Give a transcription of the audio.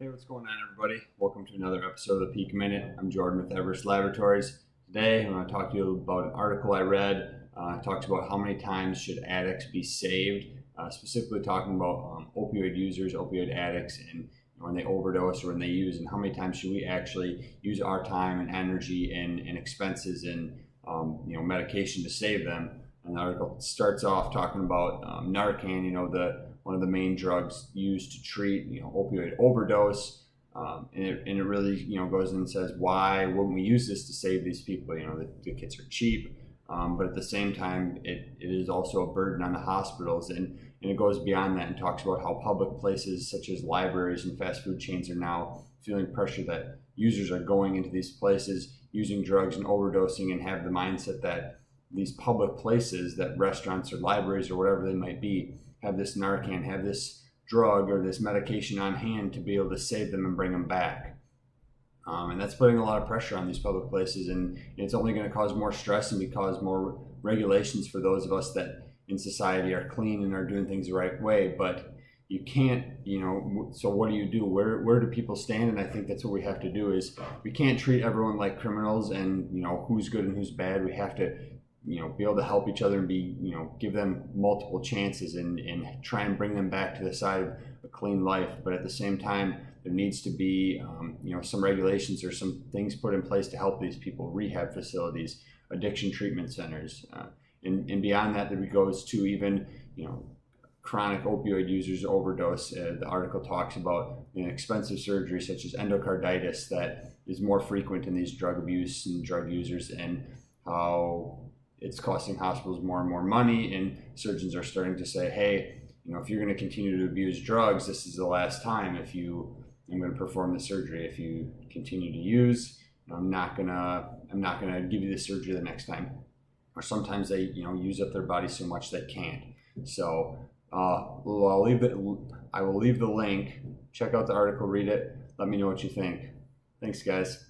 Hey, what's going on, everybody? Welcome to another episode of the Peak Minute. I'm Jordan with Everest Laboratories. Today, I'm going to talk to you about an article I read. It talks about how many times should addicts be saved, specifically talking about opioid users, opioid addicts, and when they overdose or when they use, and how many times should we actually use our time and energy and expenses and medication to save them. And the article starts off talking about Narcan, one of the main drugs used to treat opioid overdose, and it really goes in and says, why wouldn't we use this to save these people? The kits are cheap, but at the same time it is also a burden on the hospitals, and it goes beyond that and talks about how public places such as libraries and fast food chains are now feeling pressure that users are going into these places using drugs and overdosing, and have the mindset that these public places, that restaurants or libraries or whatever they might be, have this Narcan, have this drug or this medication on hand to be able to save them and bring them back. And that's putting a lot of pressure on these public places, and it's only going to cause more stress and cause more regulations for those of us that in society are clean and are doing things the right way. But you can't, so what do you do? Where do people stand? And I think that's what we have to do. Is we can't treat everyone like criminals and who's good and who's bad. We have to be able to help each other and give them multiple chances and try and bring them back to the side of a clean life. But at the same time, there needs to be some regulations or some things put in place to help these people. Rehab facilities, addiction treatment centers, and beyond that, there goes to even chronic opioid users overdose. The article talks about expensive surgery such as endocarditis that is more frequent in these drug abuse and drug users, and how it's costing hospitals more and more money, and surgeons are starting to say, hey, if you're going to continue to abuse drugs, this is the last time. I'm going to perform the surgery. If you continue to use, I'm not gonna give you the surgery the next time. Or sometimes they use up their body so much they can't. So I will leave the link. Check out the article, read it. Let me know what you think. Thanks, guys.